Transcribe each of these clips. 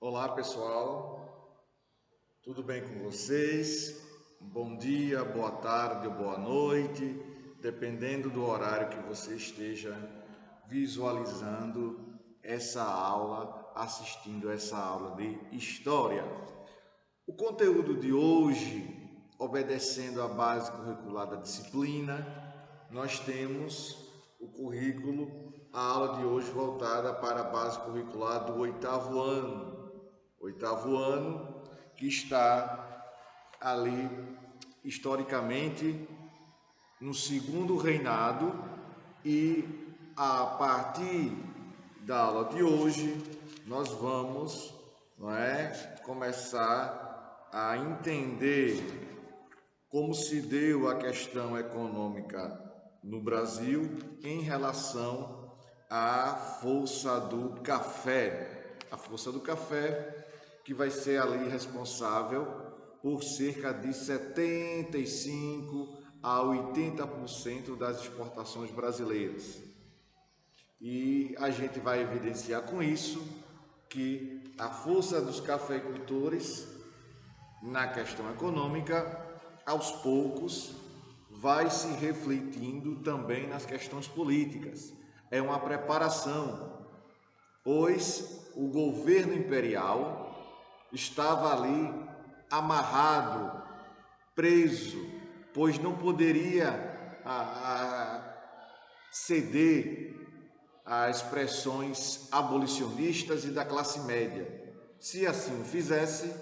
Olá pessoal, tudo bem com vocês? Bom dia, boa tarde ou boa noite, dependendo do horário que você esteja visualizando essa aula, assistindo essa aula de história. O conteúdo de hoje, obedecendo à base curricular da disciplina, nós temos o currículo, a aula de hoje voltada para a base curricular do oitavo ano, que está ali historicamente no segundo reinado, e a partir da aula de hoje nós vamos, começar a entender como se deu a questão econômica no Brasil em relação à força do café. A força do café que vai ser ali responsável por cerca de 75 a 80% das exportações brasileiras. E a gente vai evidenciar com isso que a força dos cafeicultores na questão econômica, aos poucos, vai se refletindo também nas questões políticas. É uma preparação, pois o governo imperial estava ali amarrado, preso, pois não poderia ceder a expressões abolicionistas e da classe média. Se assim o fizesse,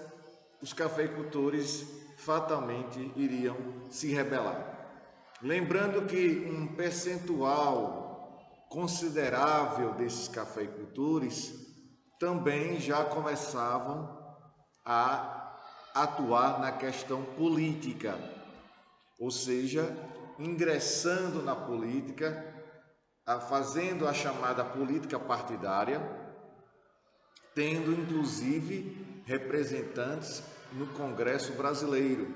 os cafeicultores fatalmente iriam se rebelar. Lembrando que um percentual considerável desses cafeicultores também já começavam a atuar na questão política, ou seja, ingressando na política, fazendo a chamada política partidária, tendo inclusive representantes no Congresso brasileiro,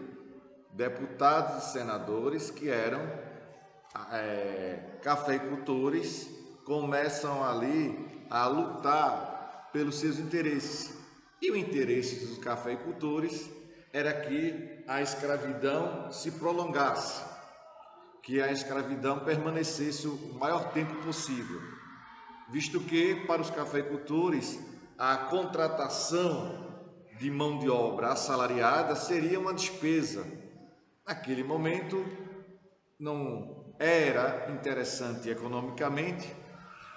deputados e senadores que eram cafeicultores, começam ali a lutar pelos seus interesses. E o interesse dos cafeicultores era que a escravidão se prolongasse, que a escravidão permanecesse o maior tempo possível, visto que para os cafeicultores a contratação de mão de obra assalariada seria uma despesa. Naquele momento não era interessante economicamente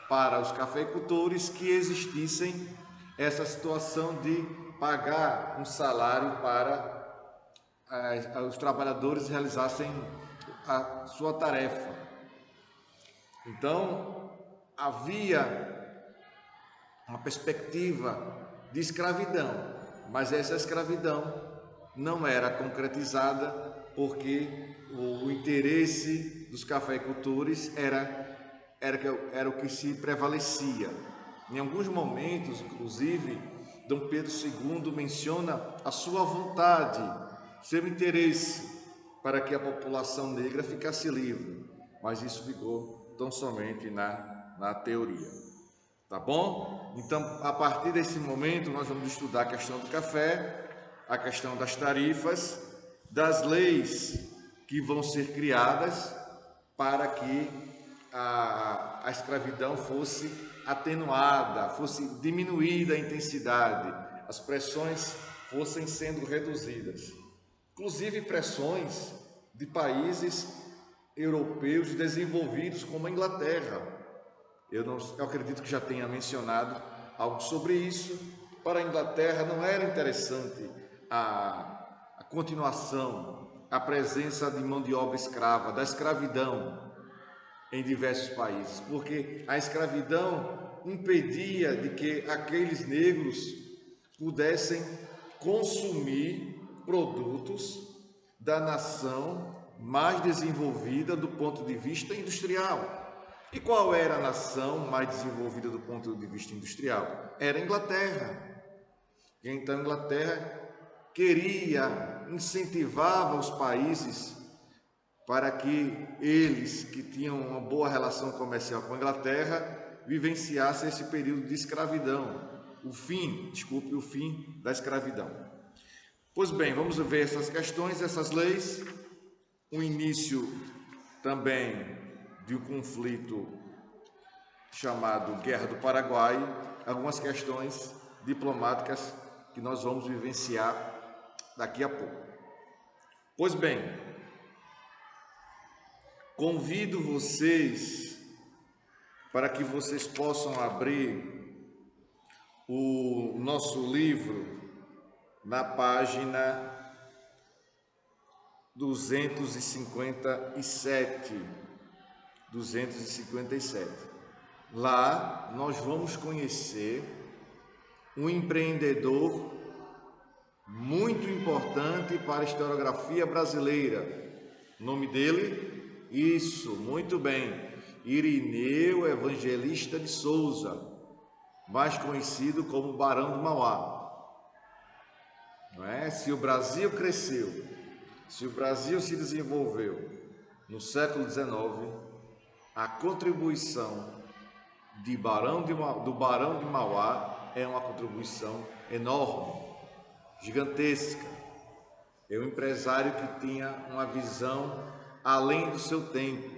para os cafeicultores que existissem essa situação de pagar um salário para os trabalhadores realizassem a sua tarefa. Então, havia uma perspectiva de escravidão, mas essa escravidão não era concretizada porque o interesse dos cafeicultores era o que se prevalecia. Em alguns momentos, inclusive, Dom Pedro II menciona a sua vontade, seu interesse para que a população negra ficasse livre, mas isso ficou tão somente na teoria. Tá bom? Então, a partir desse momento, nós vamos estudar a questão do café, a questão das tarifas, das leis que vão ser criadas para que a escravidão fosse atenuada, fosse diminuída a intensidade, as pressões fossem sendo reduzidas. Inclusive pressões de países europeus desenvolvidos como a Inglaterra. Eu acredito que já tenha mencionado algo sobre isso. Para a Inglaterra não era interessante a continuação, a presença de mão de obra escrava, da escravidão em diversos países, porque a escravidão impedia de que aqueles negros pudessem consumir produtos da nação mais desenvolvida do ponto de vista industrial. E qual era a nação mais desenvolvida do ponto de vista industrial? Era a Inglaterra. E então a Inglaterra queria, incentivava os países para que eles, que tinham uma boa relação comercial com a Inglaterra, vivenciassem esse período de escravidão. o fim da escravidão. Pois bem, vamos ver essas questões, essas leis, o início também de um conflito chamado Guerra do Paraguai, algumas questões diplomáticas que nós vamos vivenciar daqui a pouco. Pois bem, convido vocês para que vocês possam abrir o nosso livro na página 257. Lá nós vamos conhecer um empreendedor muito importante para a historiografia brasileira. O nome dele? Isso, muito bem. Irineu Evangelista de Souza, mais conhecido como Barão do Mauá. Não é? Se o Brasil cresceu, se o Brasil se desenvolveu no século XIX, a contribuição do Barão de Mauá é uma contribuição enorme, gigantesca. É um empresário que tinha uma visão além do seu tempo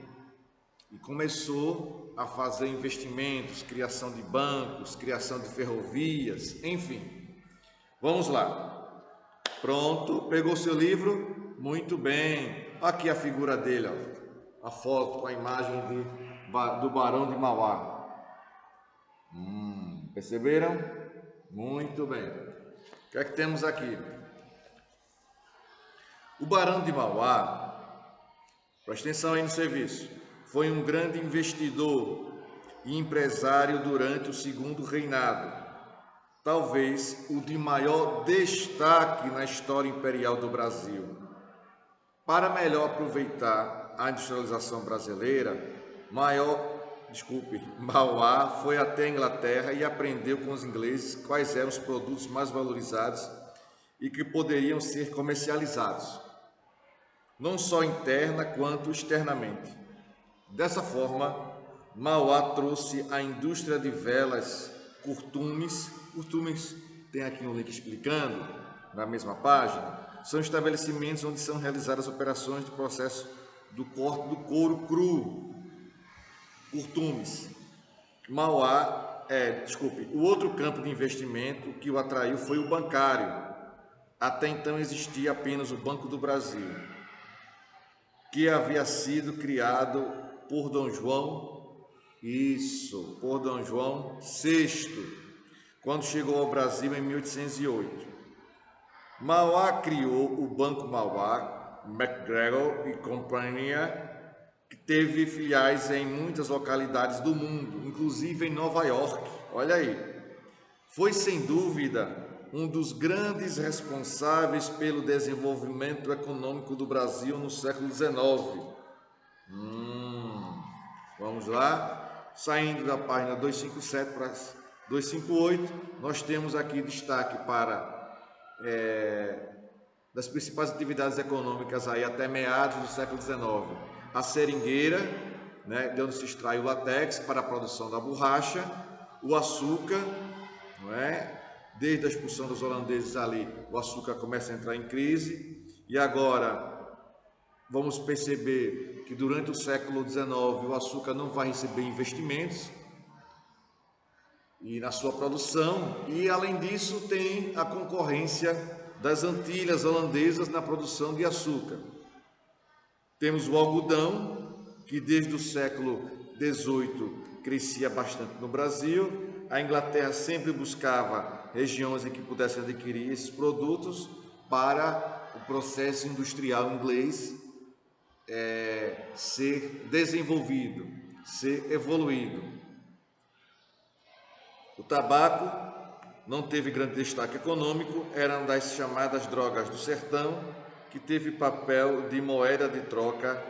e começou a fazer investimentos, criação de bancos, criação de ferrovias, enfim. Vamos lá. Pronto, pegou seu livro? Muito bem. Aqui a figura dele, ó. A foto com a imagem do Barão de Mauá. Perceberam? Muito bem. O que é que temos aqui? O Barão de Mauá, presta atenção aí no serviço, foi um grande investidor e empresário durante o segundo reinado, talvez o de maior destaque na história imperial do Brasil. Para melhor aproveitar a industrialização brasileira, Mauá foi até a Inglaterra e aprendeu com os ingleses quais eram os produtos mais valorizados e que poderiam ser comercializados, não só interna quanto externamente. Dessa forma, Mauá trouxe a indústria de velas, curtumes, tem aqui um link explicando, na mesma página, são estabelecimentos onde são realizadas operações de processo do corte do couro cru, curtumes. O outro campo de investimento que o atraiu foi o bancário. Até então existia apenas o Banco do Brasil, que havia sido criado por Dom João VI, quando chegou ao Brasil em 1808. Mauá criou o Banco Mauá, MacGregor e Companhia, que teve filiais em muitas localidades do mundo, inclusive em Nova York. Olha aí. Foi sem dúvida um dos grandes responsáveis pelo desenvolvimento econômico do Brasil no século XIX. Vamos lá, saindo da página 257 para 258, nós temos aqui destaque para das principais atividades econômicas aí até meados do século XIX. A seringueira, né, de onde se extrai o látex para a produção da borracha, o açúcar, não é? Desde a expulsão dos holandeses ali, o açúcar começa a entrar em crise, e agora vamos perceber que durante o século XIX o açúcar não vai receber investimentos e na sua produção, e além disso tem a concorrência das Antilhas holandesas na produção de açúcar. Temos o algodão, que desde o século XVIII crescia bastante no Brasil. A Inglaterra sempre buscava regiões em que pudesse adquirir esses produtos para o processo industrial inglês ser desenvolvido, ser evoluído. O tabaco não teve grande destaque econômico, era uma das chamadas drogas do sertão, que teve papel de moeda de troca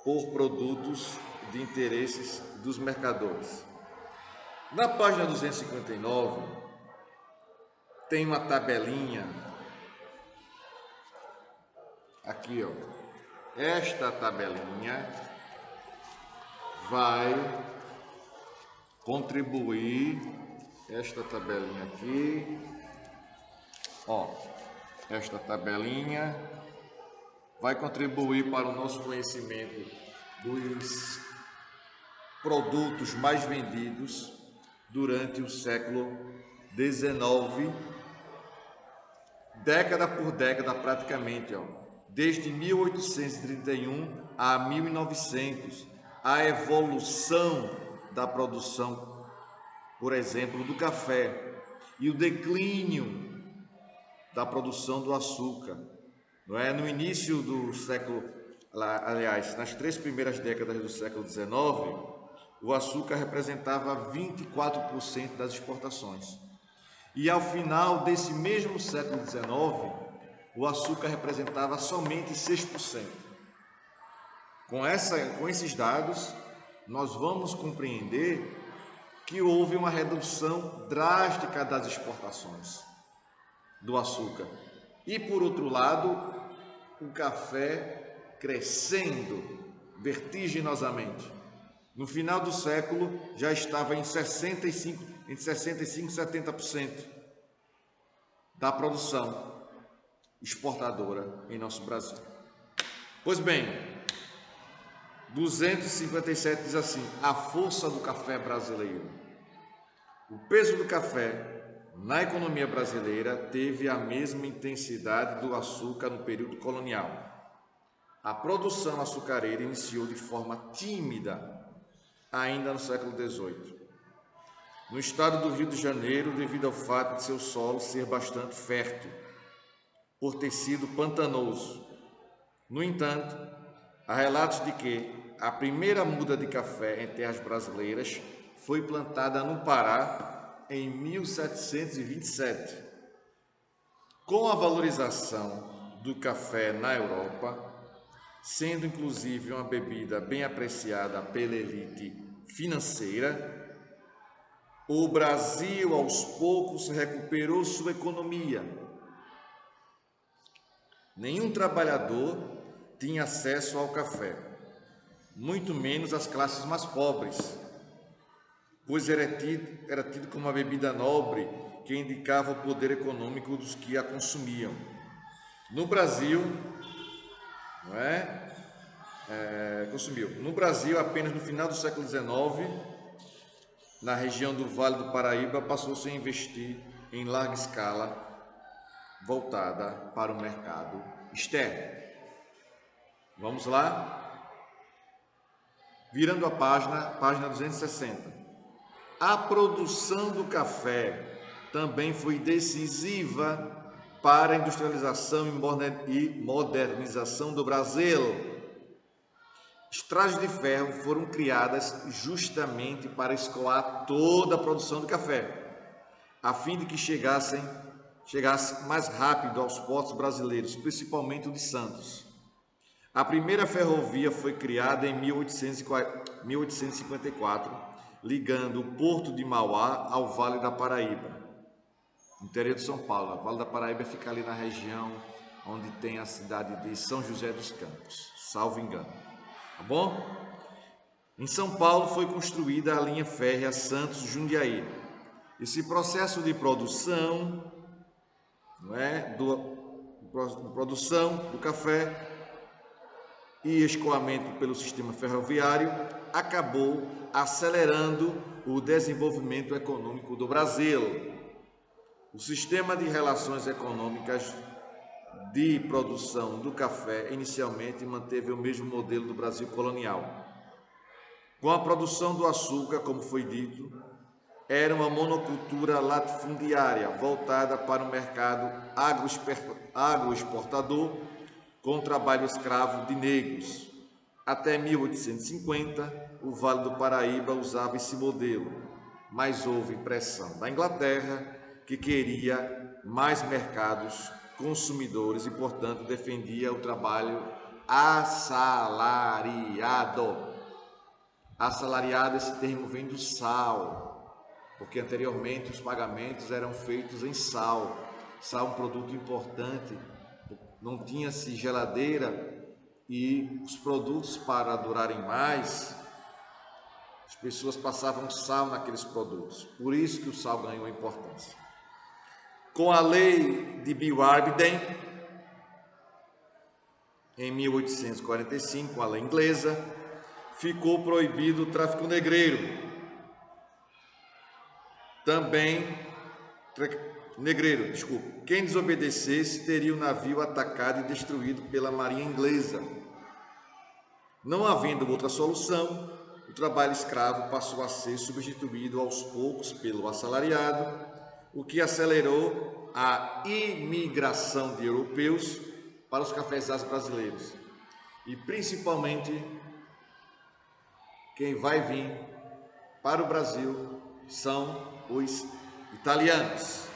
por produtos de interesses dos mercadores. Na página 259, tem uma tabelinha, aqui ó, esta tabelinha vai contribuir esta tabelinha aqui, ó, esta tabelinha vai contribuir para o nosso conhecimento dos produtos mais vendidos durante o século XIX, década por década praticamente, ó, desde 1831 a 1900, a evolução da produção, por exemplo, do café e o declínio da produção do açúcar. Não é? No início do século, aliás, nas 3 primeiras décadas do século XIX, o açúcar representava 24% das exportações. E ao final desse mesmo século XIX, o açúcar representava somente 6%. Com esses dados, nós vamos compreender que houve uma redução drástica das exportações do açúcar. E por outro lado, o café crescendo vertiginosamente. No final do século já estava entre 65 e 70% da produção exportadora em nosso Brasil. Pois bem, 257 diz assim: a força do café brasileiro. O peso do café na economia brasileira teve a mesma intensidade do açúcar no período colonial. A produção açucareira iniciou de forma tímida ainda no século XVIII. No estado do Rio de Janeiro, devido ao fato de seu solo ser bastante fértil, por ter sido pantanoso. No entanto, há relatos de que a primeira muda de café em terras brasileiras foi plantada no Pará em 1727. Com a valorização do café na Europa, sendo inclusive uma bebida bem apreciada pela elite financeira, o Brasil aos poucos recuperou sua economia. Nenhum trabalhador tinha acesso ao café, muito menos as classes mais pobres, pois era tido como uma bebida nobre que indicava o poder econômico dos que a consumiam. No Brasil, No Brasil, apenas no final do século XIX, na região do Vale do Paraíba, passou-se a investir em larga escala, voltada para o mercado externo. Vamos lá? Virando a página 260. A produção do café também foi decisiva para a industrialização e modernização do Brasil. Estradas de ferro foram criadas justamente para escoar toda a produção de café, a fim de que chegasse mais rápido aos portos brasileiros, principalmente o de Santos. A primeira ferrovia foi criada em 1854, ligando o Porto de Mauá ao Vale da Paraíba, interior de São Paulo. O Vale da Paraíba fica ali na região onde tem a cidade de São José dos Campos, salvo engano. Tá bom? Em São Paulo foi construída a linha férrea Santos-Jundiaí. Esse processo de produção, produção do café e escoamento pelo sistema ferroviário acabou acelerando o desenvolvimento econômico do Brasil. O sistema de relações econômicas de produção do café inicialmente manteve o mesmo modelo do Brasil colonial. Com a produção do açúcar, como foi dito, era uma monocultura latifundiária voltada para o mercado agroexportador com trabalho escravo de negros. Até 1850, o Vale do Paraíba usava esse modelo, mas houve pressão da Inglaterra, que queria mais mercados consumidores e, portanto, defendia o trabalho assalariado. Assalariado, esse termo vem do sal, porque anteriormente os pagamentos eram feitos em sal. Sal é um produto importante, não tinha-se geladeira e os produtos, para durarem mais, os pessoas passavam sal naqueles produtos. Por isso que o sal ganhou importância. Com a lei de Biwardden, em 1845, a lei inglesa, ficou proibido o tráfico negreiro. Quem desobedecesse teria o navio atacado e destruído pela marinha inglesa. Não havendo outra solução, o trabalho escravo passou a ser substituído aos poucos pelo assalariado, o que acelerou a imigração de europeus para os cafezais brasileiros. E principalmente quem vai vir para o Brasil são os italianos.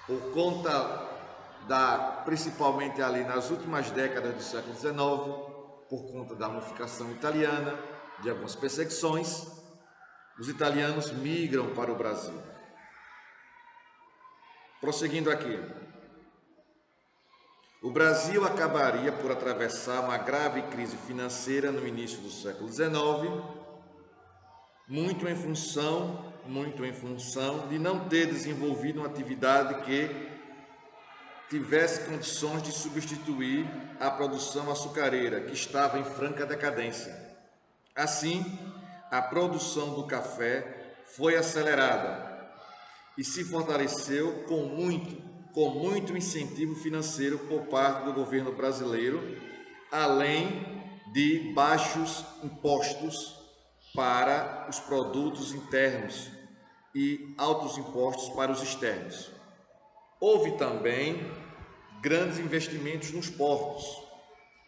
Por conta principalmente ali nas últimas décadas do século XIX, por conta da unificação italiana, de algumas perseguições, os italianos migram para o Brasil. Prosseguindo aqui, o Brasil acabaria por atravessar uma grave crise financeira no início do século XIX, muito em função de não ter desenvolvido uma atividade que tivesse condições de substituir a produção açucareira, que estava em franca decadência. Assim, a produção do café foi acelerada e se fortaleceu com muito incentivo financeiro por parte do governo brasileiro, além de baixos impostos para os produtos internos e altos impostos para os externos. Houve também grandes investimentos nos portos,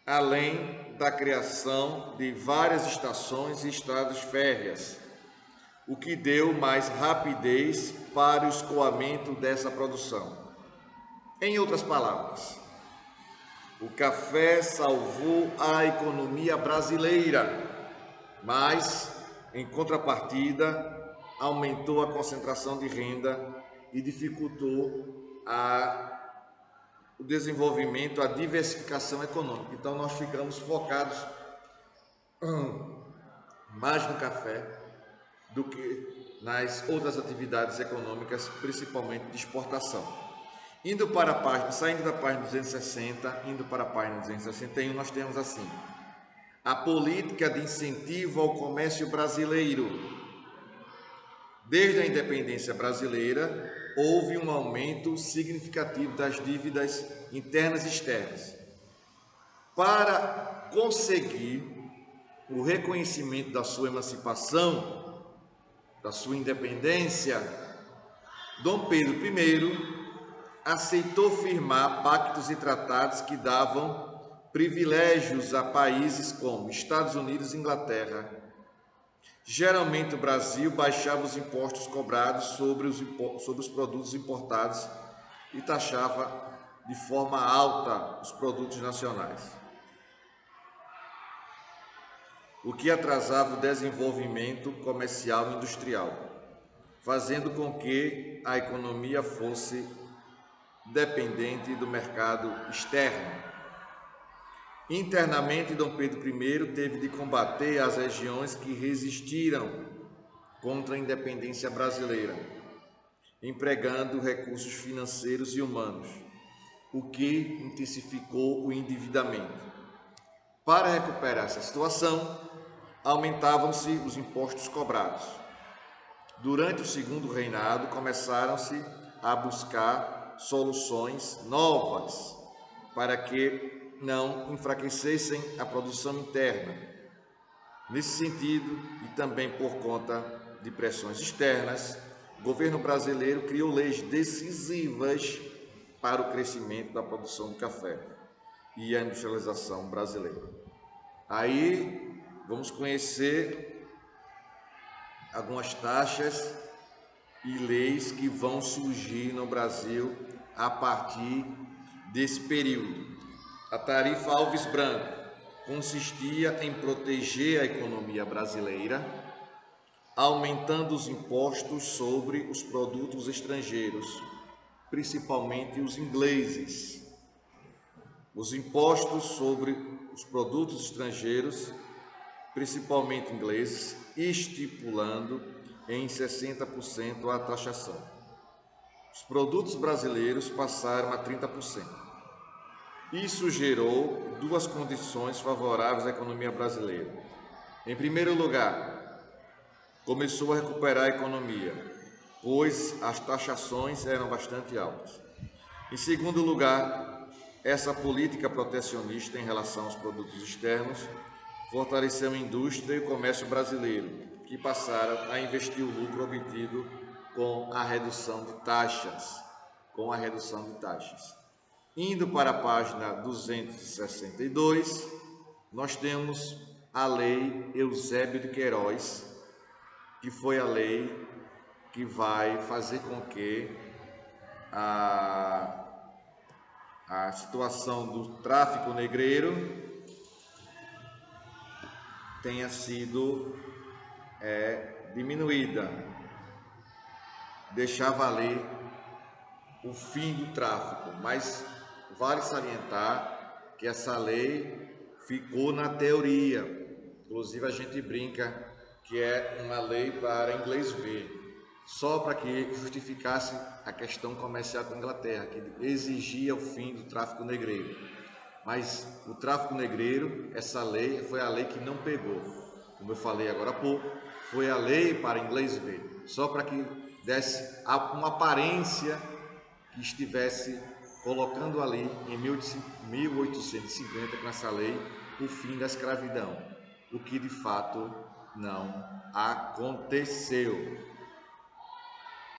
além da criação de várias estações e estradas férreas, o que deu mais rapidez para o escoamento dessa produção. Em outras palavras, o café salvou a economia brasileira, mas, em contrapartida, aumentou a concentração de renda e dificultou o desenvolvimento, a diversificação econômica. Então, nós ficamos focados mais no café do que nas outras atividades econômicas, principalmente de exportação. Saindo da página 260, indo para a página 261, nós temos assim: a política de incentivo ao comércio brasileiro. Desde a independência brasileira, houve um aumento significativo das dívidas internas e externas. Para conseguir o reconhecimento da sua emancipação, da sua independência, Dom Pedro I aceitou firmar pactos e tratados que davam privilégios a países como Estados Unidos e Inglaterra. Geralmente o Brasil baixava os impostos cobrados sobre os produtos importados e taxava de forma alta os produtos nacionais, o que atrasava o desenvolvimento comercial e industrial, fazendo com que a economia fosse dependente do mercado externo. Internamente, Dom Pedro I teve de combater as regiões que resistiram contra a independência brasileira, empregando recursos financeiros e humanos, o que intensificou o endividamento. Para recuperar essa situação, aumentavam-se os impostos cobrados. Durante o segundo reinado, começaram-se a buscar soluções novas para que não enfraquecessem a produção interna. Nesse sentido, e também por conta de pressões externas, o governo brasileiro criou leis decisivas para o crescimento da produção do café e a industrialização brasileira. Aí vamos conhecer algumas taxas e leis que vão surgir no Brasil a partir desse período. A tarifa Alves Branco consistia em proteger a economia brasileira, aumentando os impostos sobre os produtos estrangeiros, principalmente os ingleses. Os impostos sobre os produtos estrangeiros principalmente ingleses, estipulando em 60% a taxação. Os produtos brasileiros passaram a 30%. Isso gerou duas condições favoráveis à economia brasileira. Em primeiro lugar, começou a recuperar a economia, pois as taxações eram bastante altas. Em segundo lugar, essa política protecionista em relação aos produtos externos fortaleceu a indústria e o comércio brasileiro, que passaram a investir o lucro obtido com a redução de taxas. Indo para a página 262, nós temos a Lei Eusébio de Queiroz, que foi a lei que vai fazer com que a situação do tráfico negreiro tenha sido diminuída, deixar valer o fim do tráfico, mas vale salientar que essa lei ficou na teoria, inclusive a gente brinca que é uma lei para inglês ver, só para que justificasse a questão comercial com a Inglaterra, que exigia o fim do tráfico negreiro. Mas o tráfico negreiro, essa lei foi a lei que não pegou. Como eu falei agora há pouco, foi a lei para inglês ver, só para que desse uma aparência que estivesse colocando ali em 1850, com essa lei, o fim da escravidão, o que de fato não aconteceu.